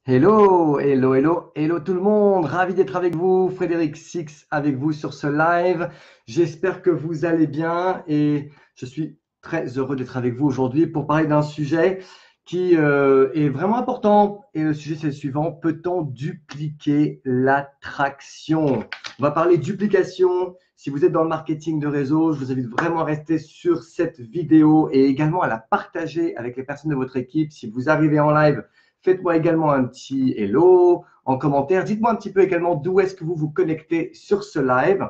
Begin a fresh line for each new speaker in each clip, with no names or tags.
Hello, hello, hello, hello tout le monde. Ravi d'être avec vous. Frédéric Six avec vous sur ce live. J'espère que vous allez bien et je suis très heureux d'être avec vous aujourd'hui pour parler d'un sujet qui est vraiment important. Et le sujet, c'est le suivant. Peut-on dupliquer l'attraction? On va parler duplication. Si vous êtes dans le marketing de réseau, je vous invite vraiment à rester sur cette vidéo et également à la partager avec les personnes de votre équipe. Si vous arrivez en live, faites-moi également un petit hello en commentaire. Dites-moi un petit peu également d'où est-ce que vous vous connectez sur ce live.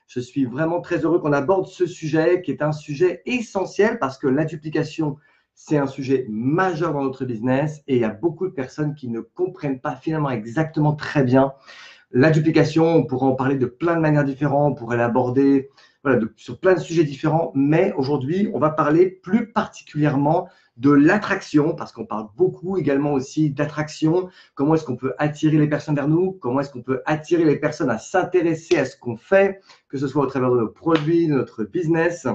Je suis vraiment très heureux qu'on aborde ce sujet qui est un sujet essentiel parce que la duplication, c'est un sujet majeur dans notre business et il y a beaucoup de personnes qui ne comprennent pas finalement exactement très bien la duplication. On pourra en parler de plein de manières différentes, on pourrait l'aborder sur plein de sujets différents, mais aujourd'hui, on va parler plus particulièrement de l'attraction, parce qu'on parle beaucoup également aussi d'attraction. Comment est-ce qu'on peut attirer les personnes vers nous? Comment est-ce qu'on peut attirer les personnes à s'intéresser à ce qu'on fait, que ce soit au travers de nos produits, de notre business?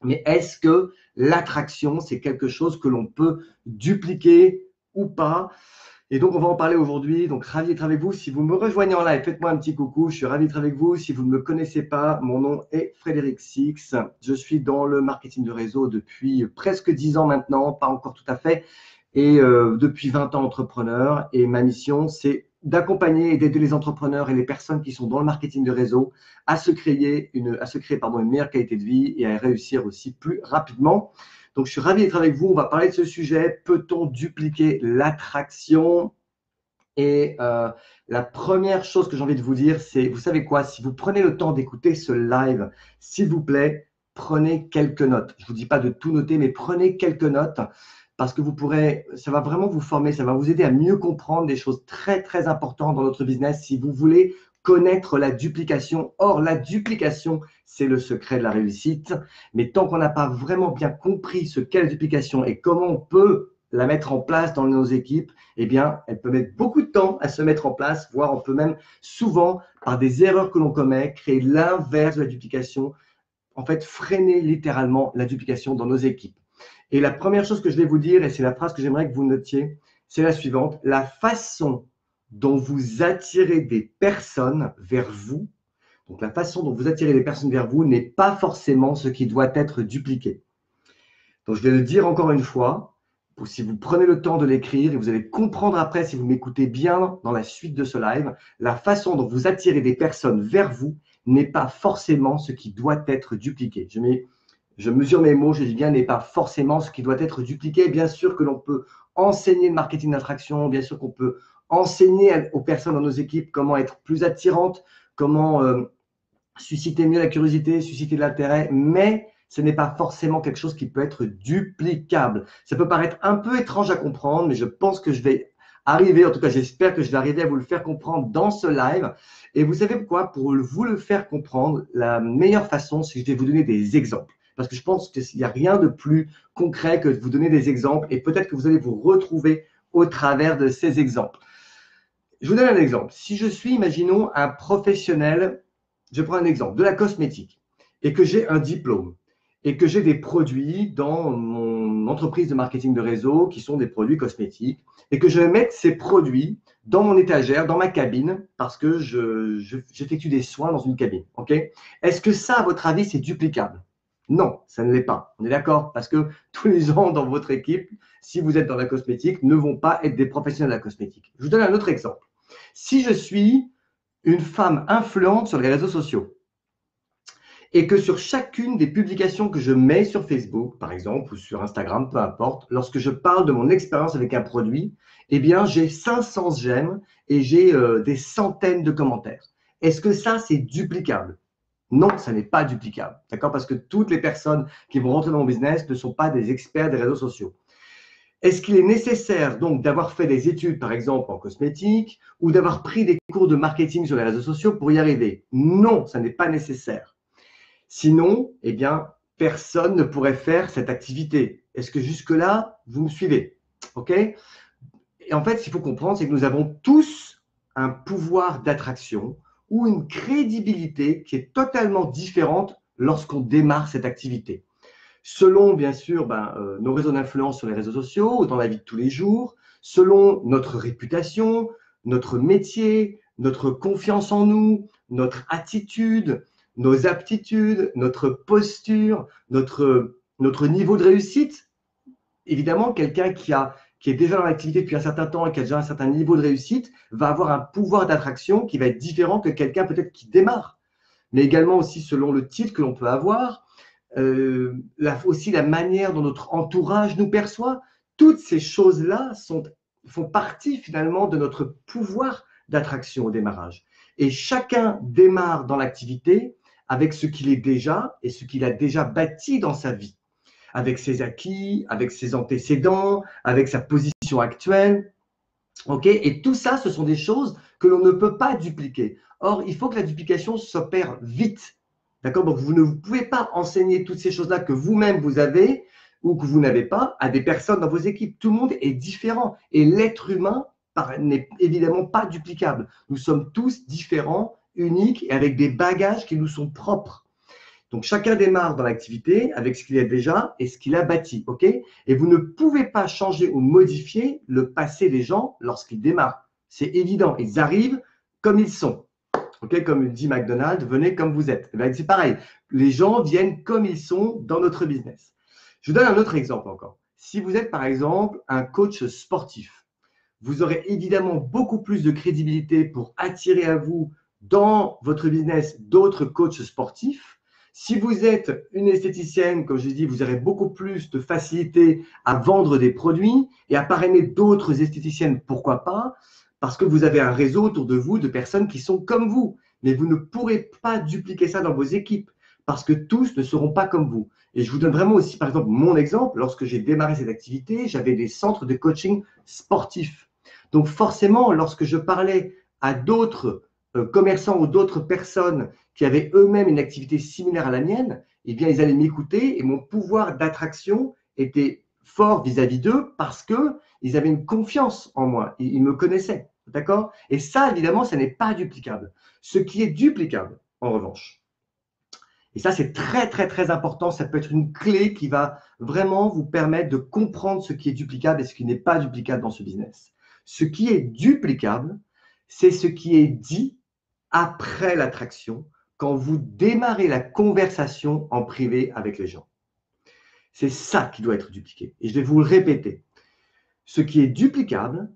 Mais est-ce que l'attraction, c'est quelque chose que l'on peut dupliquer ou pas? Et donc, on va en parler aujourd'hui. Donc, ravi d'être avec vous. Si vous me rejoignez en live, faites-moi un petit coucou. Je suis ravi d'être avec vous. Si vous ne me connaissez pas, mon nom est Frédéric Six. Je suis dans le marketing de réseau depuis presque 10 ans maintenant, pas encore tout à fait, et depuis 20 ans entrepreneur. Et ma mission, c'est d'accompagner et d'aider les entrepreneurs et les personnes qui sont dans le marketing de réseau à se créer une meilleure qualité de vie et à réussir aussi plus rapidement. Donc, je suis ravi d'être avec vous. On va parler de ce sujet. Peut-on dupliquer l'attraction? Et la première chose que j'ai envie de vous dire, c'est, vous savez quoi, si vous prenez le temps d'écouter ce live, s'il vous plaît, prenez quelques notes. Je ne vous dis pas de tout noter, mais prenez quelques notes parce que ça va vraiment vous former, ça va vous aider à mieux comprendre des choses très, très importantes dans notre business si vous voulez connaître la duplication. Or, la duplication, c'est le secret de la réussite. Mais tant qu'on n'a pas vraiment bien compris ce qu'est la duplication et comment on peut la mettre en place dans nos équipes, eh bien, elle peut mettre beaucoup de temps à se mettre en place, voire on peut même souvent, par des erreurs que l'on commet, créer l'inverse de la duplication, en fait, freiner littéralement la duplication dans nos équipes. Et la première chose que je vais vous dire, et c'est la phrase que j'aimerais que vous notiez, c'est la suivante: la façon dont vous attirez des personnes vers vous, donc la façon dont vous attirez les personnes vers vous n'est pas forcément ce qui doit être dupliqué. Donc, je vais le dire encore une fois, si vous prenez le temps de l'écrire et vous allez comprendre après, si vous m'écoutez bien dans la suite de ce live, la façon dont vous attirez des personnes vers vous n'est pas forcément ce qui doit être dupliqué. Je mesure mes mots, je dis bien n'est pas forcément ce qui doit être dupliqué. Bien sûr que l'on peut enseigner le marketing d'attraction, bien sûr qu'on peut enseigner aux personnes dans nos équipes comment être plus attirantes, comment susciter mieux la curiosité, susciter de l'intérêt, mais ce n'est pas forcément quelque chose qui peut être duplicable. Ça peut paraître un peu étrange à comprendre, mais je pense que je vais arriver, en tout cas j'espère que je vais arriver à vous le faire comprendre dans ce live. Et vous savez pourquoi? Pour vous le faire comprendre, la meilleure façon, c'est que je vais vous donner des exemples. Parce que je pense qu'il n'y a rien de plus concret que de vous donner des exemples et peut-être que vous allez vous retrouver au travers de ces exemples. Je vous donne un exemple. Si je suis, imaginons, un professionnel, je prends un exemple, de la cosmétique, et que j'ai un diplôme, et que j'ai des produits dans mon entreprise de marketing de réseau qui sont des produits cosmétiques, et que je vais mettre ces produits dans mon étagère, dans ma cabine, parce que j'effectue des soins dans une cabine. Okay. Est-ce que ça, à votre avis, c'est duplicable? Non, ça ne l'est pas. On est d'accord? Parce que tous les gens dans votre équipe, si vous êtes dans la cosmétique, ne vont pas être des professionnels de la cosmétique. Je vous donne un autre exemple. Si je suis une femme influente sur les réseaux sociaux et que sur chacune des publications que je mets sur Facebook, par exemple, ou sur Instagram, peu importe, lorsque je parle de mon expérience avec un produit, eh bien, j'ai 500 j'aime et j'ai des centaines de commentaires. Est-ce que ça, c'est duplicable? Non, ça n'est pas duplicable. D'accord? Parce que toutes les personnes qui vont rentrer dans mon business ne sont pas des experts des réseaux sociaux. Est-ce qu'il est nécessaire donc d'avoir fait des études, par exemple en cosmétique, ou d'avoir pris des cours de marketing sur les réseaux sociaux pour y arriver? Non, ça n'est pas nécessaire. Sinon, eh bien, personne ne pourrait faire cette activité. Est-ce que jusque-là, vous me suivez? OK? Et en fait, ce qu'il faut comprendre, c'est que nous avons tous un pouvoir d'attraction ou une crédibilité qui est totalement différente lorsqu'on démarre cette activité. Selon, bien sûr, nos réseaux d'influence sur les réseaux sociaux ou dans la vie de tous les jours, selon notre réputation, notre métier, notre confiance en nous, notre attitude, nos aptitudes, notre posture, notre niveau de réussite. Évidemment, quelqu'un qui est déjà dans l'activité depuis un certain temps et qui a déjà un certain niveau de réussite va avoir un pouvoir d'attraction qui va être différent que quelqu'un peut-être qui démarre. Mais également aussi selon le titre que l'on peut avoir, aussi la manière dont notre entourage nous perçoit. Toutes ces choses-là font partie finalement de notre pouvoir d'attraction au démarrage. Et chacun démarre dans l'activité avec ce qu'il est déjà et ce qu'il a déjà bâti dans sa vie, avec ses acquis, avec ses antécédents, avec sa position actuelle. Okay, et tout ça, ce sont des choses que l'on ne peut pas dupliquer. Or, il faut que la duplication s'opère vite. D'accord? Donc, vous ne pouvez pas enseigner toutes ces choses-là que vous-même vous avez ou que vous n'avez pas à des personnes dans vos équipes. Tout le monde est différent. Et l'être humain n'est évidemment pas duplicable. Nous sommes tous différents, uniques et avec des bagages qui nous sont propres. Donc, chacun démarre dans l'activité avec ce qu'il a déjà et ce qu'il a bâti, ok? Et vous ne pouvez pas changer ou modifier le passé des gens lorsqu'ils démarrent. C'est évident, ils arrivent comme ils sont, ok? Comme dit McDonald's, venez comme vous êtes. C'est pareil, les gens viennent comme ils sont dans notre business. Je vous donne un autre exemple encore. Si vous êtes par exemple un coach sportif, vous aurez évidemment beaucoup plus de crédibilité pour attirer à vous dans votre business d'autres coachs sportifs. Si vous êtes une esthéticienne, comme je l'ai dit, vous aurez beaucoup plus de facilité à vendre des produits et à parrainer d'autres esthéticiennes, pourquoi pas, parce que vous avez un réseau autour de vous de personnes qui sont comme vous. Mais vous ne pourrez pas dupliquer ça dans vos équipes parce que tous ne seront pas comme vous. Et je vous donne vraiment aussi, par exemple, mon exemple. Lorsque j'ai démarré cette activité, j'avais des centres de coaching sportifs. Donc forcément, lorsque je parlais à d'autres commerçants ou d'autres personnes qui avaient eux-mêmes une activité similaire à la mienne, eh bien, ils allaient m'écouter et mon pouvoir d'attraction était fort vis-à-vis d'eux parce qu'ils avaient une confiance en moi. Ils me connaissaient, d'accord? Et ça, évidemment, ça n'est pas duplicable. Ce qui est duplicable, en revanche, et ça, c'est très, très, très important. Ça peut être une clé qui va vraiment vous permettre de comprendre ce qui est duplicable et ce qui n'est pas duplicable dans ce business. Ce qui est duplicable, c'est ce qui est dit après l'attraction, quand vous démarrez la conversation en privé avec les gens. C'est ça qui doit être dupliqué. Et je vais vous le répéter. Ce qui est duplicable,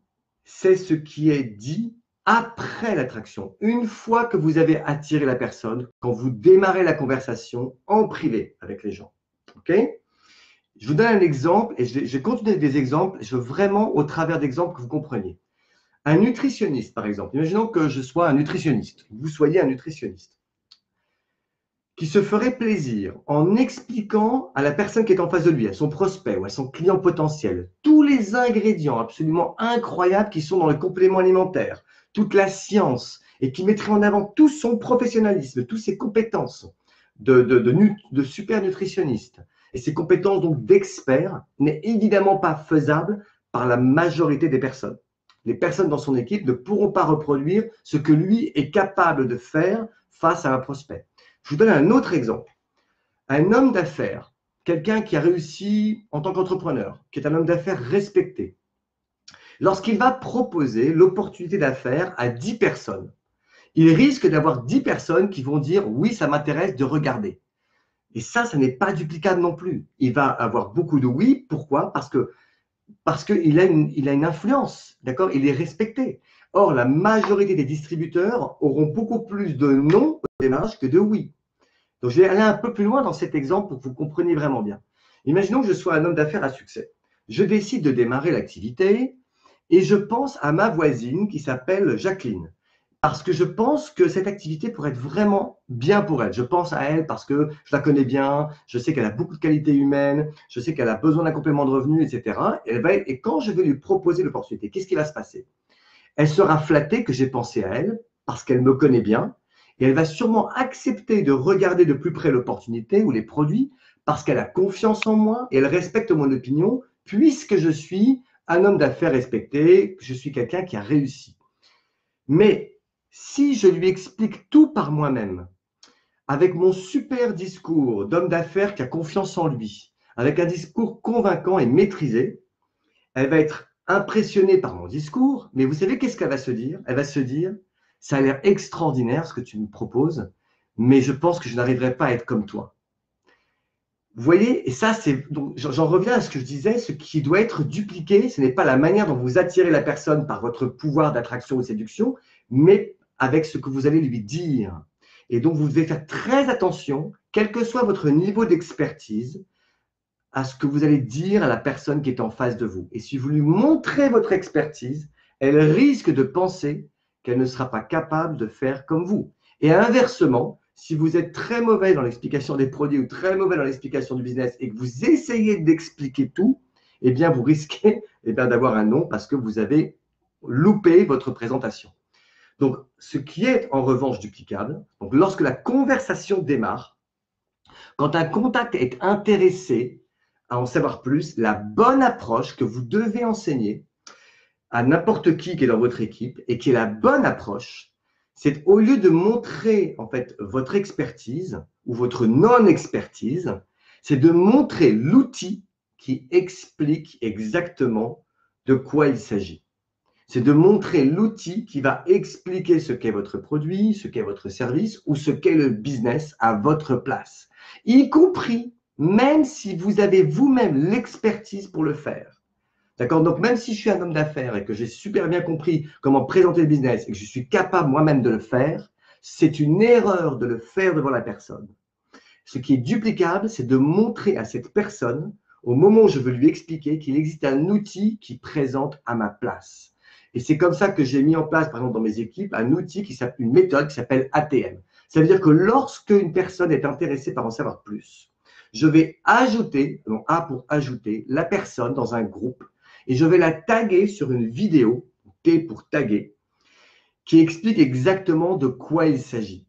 c'est ce qui est dit après l'attraction. Une fois que vous avez attiré la personne, quand vous démarrez la conversation en privé avec les gens. OK? Je vous donne un exemple et je vais continuer avec des exemples. Je veux vraiment, au travers d'exemples, que vous compreniez. Un nutritionniste, par exemple. Imaginons que je sois un nutritionniste, que vous soyez un nutritionniste, qui se ferait plaisir en expliquant à la personne qui est en face de lui, à son prospect ou à son client potentiel, tous les ingrédients absolument incroyables qui sont dans le complément alimentaire, toute la science, et qui mettrait en avant tout son professionnalisme, toutes ses compétences de super nutritionniste. Et ses compétences donc d'expert n'est évidemment pas faisable par la majorité des personnes. Les personnes dans son équipe ne pourront pas reproduire ce que lui est capable de faire face à un prospect. Je vous donne un autre exemple. Un homme d'affaires, quelqu'un qui a réussi en tant qu'entrepreneur, qui est un homme d'affaires respecté, lorsqu'il va proposer l'opportunité d'affaires à 10 personnes, il risque d'avoir 10 personnes qui vont dire « oui, ça m'intéresse de regarder ». Et ça n'est pas duplicable non plus. Il va avoir beaucoup de oui. Pourquoi? Parce qu'il a une influence, d'accord? Il est respecté. Or, la majorité des distributeurs auront beaucoup plus de non au démarrage que de oui. Donc, je vais aller un peu plus loin dans cet exemple pour que vous compreniez vraiment bien. Imaginons que je sois un homme d'affaires à succès. Je décide de démarrer l'activité et je pense à ma voisine qui s'appelle Jacqueline. Parce que je pense que cette activité pourrait être vraiment bien pour elle. Je pense à elle parce que je la connais bien, je sais qu'elle a beaucoup de qualités humaines, je sais qu'elle a besoin d'un complément de revenu, etc. Et quand je vais lui proposer l'opportunité, qu'est-ce qui va se passer? Elle sera flattée que j'ai pensé à elle parce qu'elle me connaît bien et elle va sûrement accepter de regarder de plus près l'opportunité ou les produits parce qu'elle a confiance en moi et elle respecte mon opinion puisque je suis un homme d'affaires respecté, que je suis quelqu'un qui a réussi. Mais si je lui explique tout par moi-même, avec mon super discours d'homme d'affaires qui a confiance en lui, avec un discours convaincant et maîtrisé, elle va être impressionnée par mon discours, mais vous savez qu'est-ce qu'elle va se dire? Elle va se dire, ça a l'air extraordinaire ce que tu me proposes, mais je pense que je n'arriverai pas à être comme toi. Vous voyez, et ça, c'est donc j'en reviens à ce que je disais, ce qui doit être dupliqué, ce n'est pas la manière dont vous attirez la personne par votre pouvoir d'attraction ou de séduction, mais avec ce que vous allez lui dire. Et donc, vous devez faire très attention, quel que soit votre niveau d'expertise, à ce que vous allez dire à la personne qui est en face de vous. Et si vous lui montrez votre expertise, elle risque de penser qu'elle ne sera pas capable de faire comme vous. Et inversement, si vous êtes très mauvais dans l'explication des produits ou très mauvais dans l'explication du business et que vous essayez d'expliquer tout, eh bien, vous risquez d'avoir un non parce que vous avez loupé votre présentation. Donc, ce qui est en revanche duplicable, donc lorsque la conversation démarre, quand un contact est intéressé à en savoir plus, la bonne approche que vous devez enseigner à n'importe qui est dans votre équipe et qui est la bonne approche, c'est au lieu de montrer en fait votre expertise ou votre non-expertise, c'est de montrer l'outil qui explique exactement de quoi il s'agit. C'est de montrer l'outil qui va expliquer ce qu'est votre produit, ce qu'est votre service ou ce qu'est le business à votre place, y compris même si vous avez vous-même l'expertise pour le faire. D'accord? Donc, même si je suis un homme d'affaires et que j'ai super bien compris comment présenter le business et que je suis capable moi-même de le faire, c'est une erreur de le faire devant la personne. Ce qui est duplicable, c'est de montrer à cette personne, au moment où je veux lui expliquer, qu'il existe un outil qui présente à ma place. Et c'est comme ça que j'ai mis en place, par exemple, dans mes équipes, un outil une méthode qui s'appelle ATM. Ça veut dire que lorsque une personne est intéressée par en savoir plus, je vais ajouter, donc A pour ajouter, la personne dans un groupe et je vais la taguer sur une vidéo, T pour taguer, qui explique exactement de quoi il s'agit.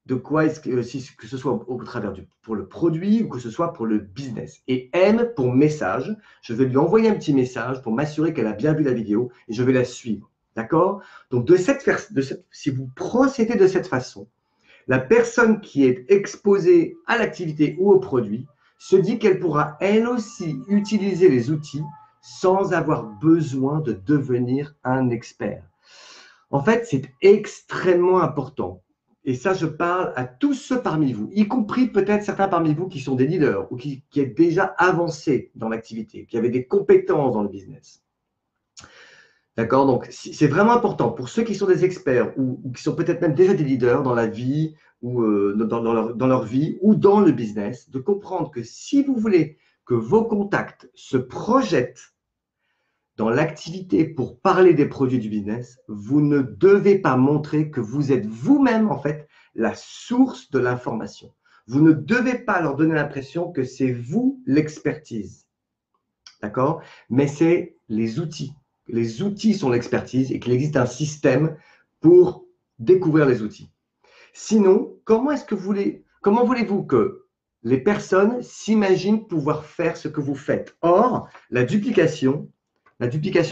De quoi est-ce que ce soit au travers pour le produit ou que ce soit pour le business. Et M pour message, je vais lui envoyer un petit message pour m'assurer qu'elle a bien vu la vidéo et je vais la suivre. D'accord? Donc, si vous procédez de cette façon, la personne qui est exposée à l'activité ou au produit se dit qu'elle pourra elle aussi utiliser les outils sans avoir besoin de devenir un expert. En fait, c'est extrêmement important. Et ça, je parle à tous ceux parmi vous, y compris peut-être certains parmi vous qui sont des leaders ou qui êtes déjà avancés dans l'activité, qui avaient des compétences dans le business. D'accord? Donc, c'est vraiment important pour ceux qui sont des experts ou qui sont peut-être même déjà des leaders dans la vie ou dans leur vie ou dans le business, de comprendre que si vous voulez que vos contacts se projettent dans l'activité pour parler des produits du business, vous ne devez pas montrer que vous êtes vous-même, en fait, la source de l'information. Vous ne devez pas leur donner l'impression que c'est vous l'expertise. D'accord? Mais c'est les outils. Les outils sont l'expertise et qu'il existe un système pour découvrir les outils. Sinon, comment voulez-vous que les personnes s'imaginent pouvoir faire ce que vous faites? Or, la duplication,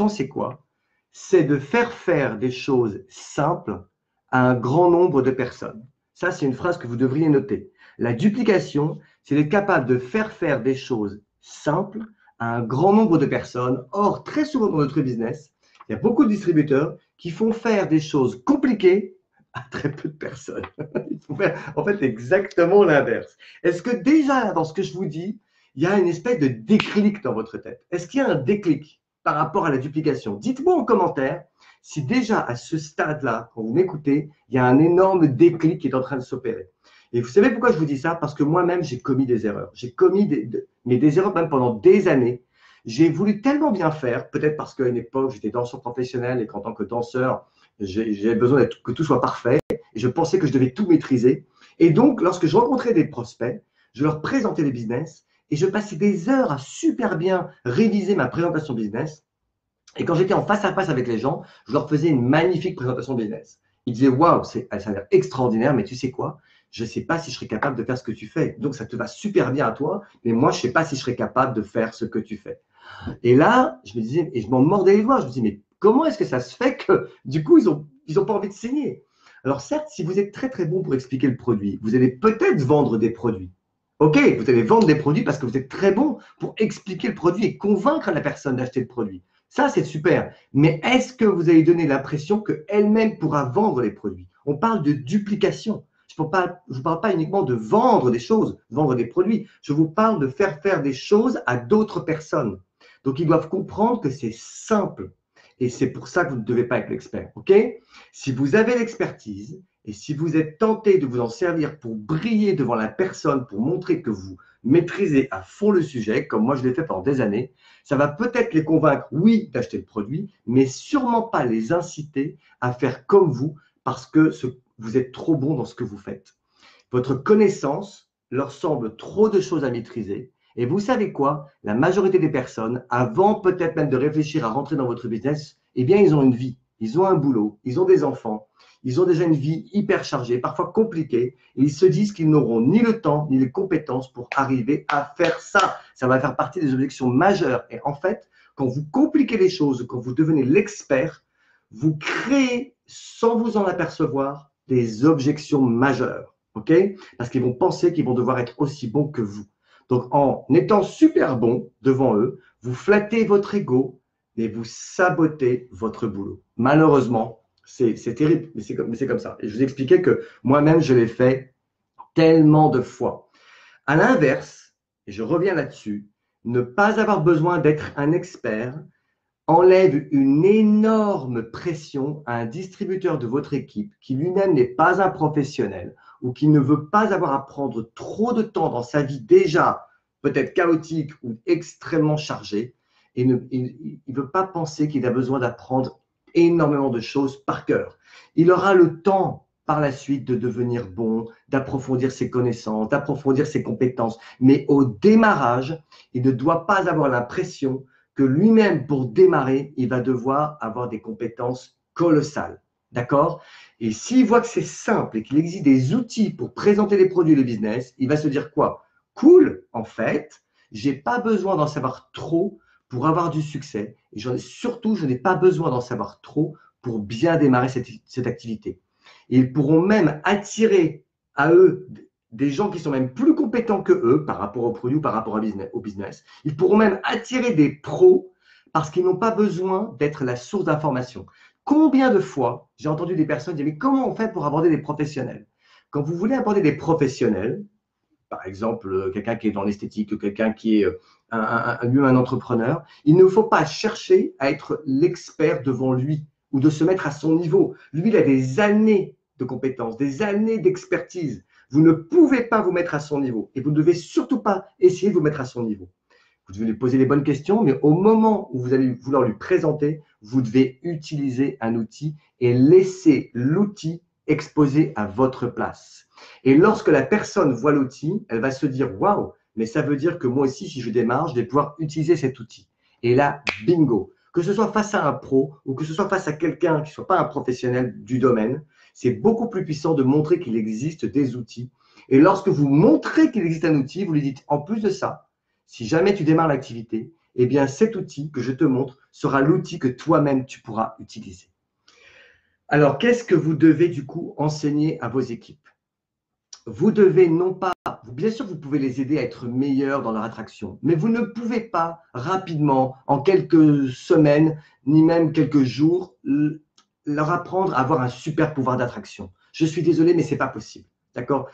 c'est quoi? C'est de faire des choses simples à un grand nombre de personnes. Ça, c'est une phrase que vous devriez noter. La duplication, c'est d'être capable de faire des choses simples à un grand nombre de personnes. Or, très souvent dans notre business, il y a beaucoup de distributeurs qui font faire des choses compliquées à très peu de personnes. Il faut faire en fait exactement l'inverse. Est-ce que déjà, dans ce que je vous dis, il y a une espèce de déclic dans votre tête? Est-ce qu'il y a un déclic par rapport à la duplication? Dites-moi en commentaire si déjà à ce stade-là, quand vous m'écoutez, il y a un énorme déclic qui est en train de s'opérer. Et vous savez pourquoi je vous dis ça? Parce que moi-même, j'ai commis des erreurs. J'ai commis des erreurs même pendant des années. J'ai voulu tellement bien faire, peut-être parce qu'à une époque, j'étais danseur professionnel et qu'en tant que danseur, j'ai besoin que tout soit parfait. Et je pensais que je devais tout maîtriser. Et donc, lorsque je rencontrais des prospects, je leur présentais les business et je passais des heures à super bien réviser ma présentation business. Et quand j'étais en face à face avec les gens, je leur faisais une magnifique présentation business. Ils disaient, waouh, ça a l'air extraordinaire, mais tu sais quoi? Je ne sais pas si je serais capable de faire ce que tu fais. Donc, ça te va super bien à toi, mais moi, je ne sais pas si je serais capable de faire ce que tu fais. Et là, je me disais, et je m'en mordais les doigts, je me disais, mais comment est-ce que ça se fait que, du coup, ils ont pas envie de signer? Alors, certes, si vous êtes très, très bon pour expliquer le produit, vous allez peut-être vendre des produits. OK, vous allez vendre des produits parce que vous êtes très bon pour expliquer le produit et convaincre la personne d'acheter le produit. Ça, c'est super. Mais est-ce que vous allez donner l'impression qu'elle-même pourra vendre les produits? On parle de duplication. Je ne vous parle pas uniquement de vendre des choses, vendre des produits. Je vous parle de faire des choses à d'autres personnes. Donc, ils doivent comprendre que c'est simple. Et c'est pour ça que vous ne devez pas être l'expert. OK? Si vous avez l'expertise et si vous êtes tenté de vous en servir pour briller devant la personne, pour montrer que vous maîtrisez à fond le sujet, comme moi je l'ai fait pendant des années, ça va peut-être les convaincre, oui, d'acheter le produit, mais sûrement pas les inciter à faire comme vous parce que vous êtes trop bon dans ce que vous faites. Votre connaissance leur semble trop de choses à maîtriser. Et vous savez quoi? La majorité des personnes, avant peut-être même de réfléchir à rentrer dans votre business, eh bien, ils ont une vie, ils ont un boulot, ils ont des enfants, ils ont déjà une vie hyper chargée, parfois compliquée, et ils se disent qu'ils n'auront ni le temps ni les compétences pour arriver à faire ça. Ça va faire partie des objections majeures. Et en fait, quand vous compliquez les choses, quand vous devenez l'expert, vous créez, sans vous en apercevoir, des objections majeures. OK? Parce qu'ils vont penser qu'ils vont devoir être aussi bons que vous. Donc, en étant super bon devant eux, vous flattez votre ego, mais vous sabotez votre boulot. Malheureusement, c'est terrible, mais c'est comme ça. Et je vous expliquais que moi-même, je l'ai fait tellement de fois. À l'inverse, et je reviens là-dessus, ne pas avoir besoin d'être un expert enlève une énorme pression à un distributeur de votre équipe qui lui-même n'est pas un professionnel ou qui ne veut pas avoir à prendre trop de temps dans sa vie déjà peut-être chaotique ou extrêmement chargée et il ne veut pas penser qu'il a besoin d'apprendre énormément de choses par cœur. Il aura le temps par la suite de devenir bon, d'approfondir ses connaissances, d'approfondir ses compétences. Mais au démarrage, il ne doit pas avoir l'impression que lui-même, pour démarrer, il va devoir avoir des compétences colossales. D'accord? Et s'il voit que c'est simple et qu'il existe des outils pour présenter les produits et le business, il va se dire quoi? Cool, en fait, je n'ai pas besoin d'en savoir trop pour avoir du succès. Et surtout, je n'ai pas besoin d'en savoir trop pour bien démarrer cette activité. Et ils pourront même attirer à eux des gens qui sont même plus compétents que eux par rapport au produit ou par rapport au business. Ils pourront même attirer des pros parce qu'ils n'ont pas besoin d'être la source d'information. Combien de fois j'ai entendu des personnes dire mais comment on fait pour aborder des professionnels? Quand vous voulez aborder des professionnels, par exemple quelqu'un qui est dans l'esthétique ou quelqu'un qui est un entrepreneur, il ne faut pas chercher à être l'expert devant lui ou de se mettre à son niveau. Lui, il a des années de compétences, des années d'expertise. Vous ne pouvez pas vous mettre à son niveau et vous ne devez surtout pas essayer de vous mettre à son niveau. Vous devez lui poser les bonnes questions, mais au moment où vous allez vouloir lui présenter, vous devez utiliser un outil et laisser l'outil exposé à votre place. Et lorsque la personne voit l'outil, elle va se dire « Waouh, mais ça veut dire que moi aussi, si je démarre, je vais pouvoir utiliser cet outil. » Et là, bingo! Que ce soit face à un pro ou que ce soit face à quelqu'un qui ne soit pas un professionnel du domaine, c'est beaucoup plus puissant de montrer qu'il existe des outils. Et lorsque vous montrez qu'il existe un outil, vous lui dites en plus de ça, si jamais tu démarres l'activité, eh bien cet outil que je te montre sera l'outil que toi-même tu pourras utiliser. Alors, qu'est-ce que vous devez du coup enseigner à vos équipes? Vous devez non pas, bien sûr vous pouvez les aider à être meilleurs dans leur attraction, mais vous ne pouvez pas rapidement, en quelques semaines, ni même quelques jours, leur apprendre à avoir un super pouvoir d'attraction. Je suis désolé, mais ce n'est pas possible. D'accord?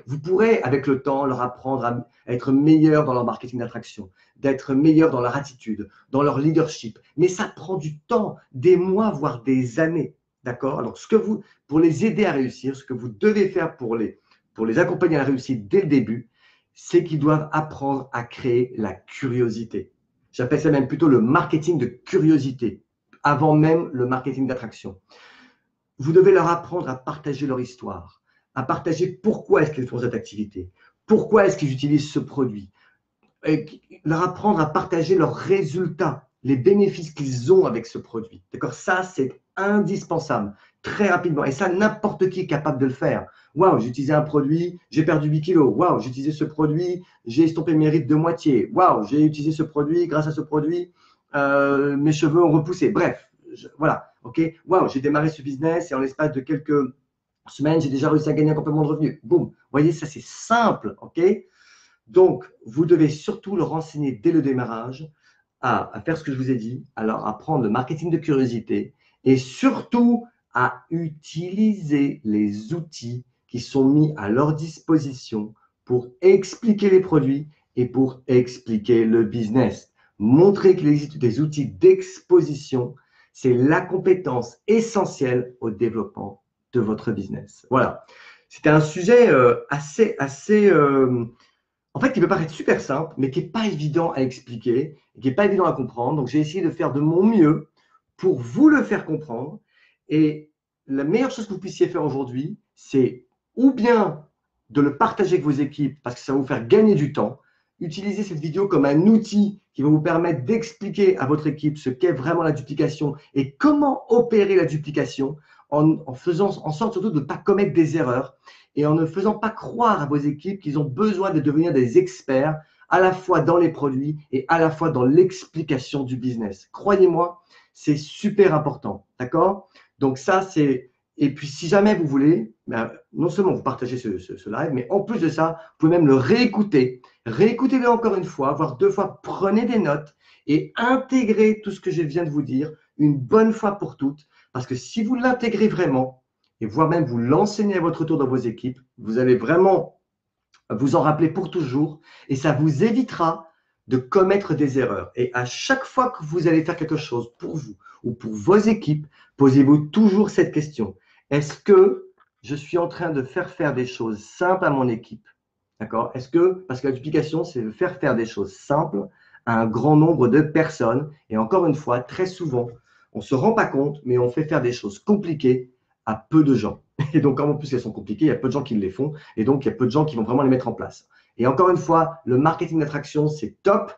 Vous pourrez, avec le temps, leur apprendre à être meilleurs dans leur marketing d'attraction, d'être meilleurs dans leur attitude, dans leur leadership. Mais ça prend du temps, des mois, voire des années. D'accord? Alors, pour les aider à réussir, ce que vous devez faire pour les accompagner à la réussite dès le début, c'est qu'ils doivent apprendre à créer la curiosité. J'appelle ça même plutôt le marketing de curiosité, avant même le marketing d'attraction. Vous devez leur apprendre à partager leur histoire, à partager pourquoi est-ce qu'ils font cette activité, pourquoi est-ce qu'ils utilisent ce produit, et leur apprendre à partager leurs résultats, les bénéfices qu'ils ont avec ce produit. D'accord? Ça, c'est indispensable, très rapidement. Et ça, n'importe qui est capable de le faire. Waouh, j'ai utilisé un produit, j'ai perdu 8 kilos. Waouh, j'ai utilisé ce produit, j'ai estompé mes rides de moitié. Waouh, j'ai utilisé ce produit, grâce à ce produit, mes cheveux ont repoussé. Bref, voilà. OK? Waouh, j'ai démarré ce business et en l'espace de quelques semaines, j'ai déjà réussi à gagner un complément de revenu. Boum. Vous voyez, ça, c'est simple. OK? Donc, vous devez surtout leur enseigner dès le démarrage à faire ce que je vous ai dit, alors à prendre le marketing de curiosité et surtout à utiliser les outils qui sont mis à leur disposition pour expliquer les produits et pour expliquer le business. Montrer qu'il existe des outils d'exposition, c'est la compétence essentielle au développement de votre business. Voilà. C'était un sujet en fait, qui peut paraître super simple, mais qui n'est pas évident à expliquer, qui n'est pas évident à comprendre. Donc, j'ai essayé de faire de mon mieux pour vous le faire comprendre. Et la meilleure chose que vous puissiez faire aujourd'hui, c'est ou bien de le partager avec vos équipes parce que ça va vous faire gagner du temps. Utilisez cette vidéo comme un outil qui va vous permettre d'expliquer à votre équipe ce qu'est vraiment la duplication et comment opérer la duplication en faisant en sorte surtout de ne pas commettre des erreurs et en ne faisant pas croire à vos équipes qu'ils ont besoin de devenir des experts à la fois dans les produits et à la fois dans l'explication du business. Croyez-moi, c'est super important. D'accord? Donc ça, c'est… Et puis, si jamais vous voulez, ben, non seulement vous partagez ce live, mais en plus de ça, vous pouvez même le réécouter. Réécoutez-le encore une fois, voire 2 fois. Prenez des notes et intégrez tout ce que je viens de vous dire une bonne fois pour toutes. Parce que si vous l'intégrez vraiment, et voire même vous l'enseignez à votre tour dans vos équipes, vous allez vraiment vous en rappeler pour toujours et ça vous évitera de commettre des erreurs. Et à chaque fois que vous allez faire quelque chose pour vous ou pour vos équipes, posez-vous toujours cette question. Est-ce que je suis en train de faire des choses simples à mon équipe? D'accord? Est-ce que, parce que la duplication, c'est de faire des choses simples à un grand nombre de personnes. Et encore une fois, très souvent, on ne se rend pas compte, mais on fait faire des choses compliquées à peu de gens. Et donc, en plus elles sont compliquées, il y a peu de gens qui les font. Et donc, il y a peu de gens qui vont vraiment les mettre en place. Et encore une fois, le marketing d'attraction, c'est top.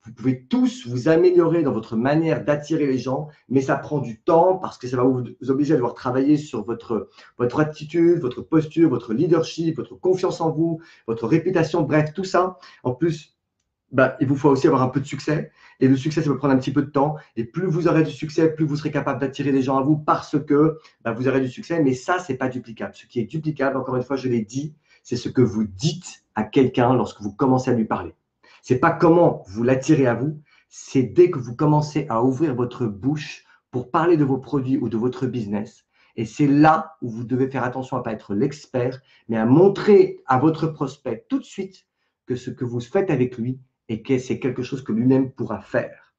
Vous pouvez tous vous améliorer dans votre manière d'attirer les gens, mais ça prend du temps parce que ça va vous obliger à devoir travailler sur votre attitude, votre posture, votre leadership, votre confiance en vous, votre réputation, bref, tout ça. En plus, bah, il vous faut aussi avoir un peu de succès. Et le succès, ça peut prendre un petit peu de temps. Et plus vous aurez du succès, plus vous serez capable d'attirer des gens à vous parce que bah, vous aurez du succès. Mais ça, ce n'est pas duplicable. Ce qui est duplicable, encore une fois, je l'ai dit, c'est ce que vous dites à quelqu'un lorsque vous commencez à lui parler. Ce n'est pas comment vous l'attirez à vous, c'est dès que vous commencez à ouvrir votre bouche pour parler de vos produits ou de votre business. Et c'est là où vous devez faire attention à ne pas être l'expert, mais à montrer à votre prospect tout de suite que ce que vous faites avec lui et que c'est quelque chose que lui-même pourra faire.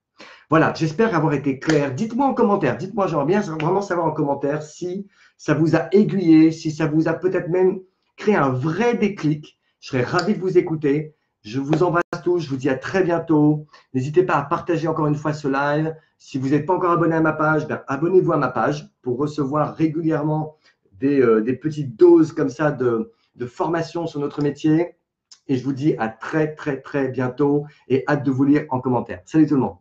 Voilà, j'espère avoir été clair. Dites-moi en commentaire, dites-moi, j'aimerais bien vraiment savoir en commentaire si ça vous a aiguillé, si ça vous a peut-être même créé un vrai déclic. Je serais ravi de vous écouter. Je vous embrasse tous, je vous dis à très bientôt. N'hésitez pas à partager encore une fois ce live. Si vous n'êtes pas encore abonné à ma page, ben abonnez-vous à ma page pour recevoir régulièrement des petites doses comme ça de formation sur notre métier. Et je vous dis à très, très, très bientôt et hâte de vous lire en commentaire. Salut tout le monde.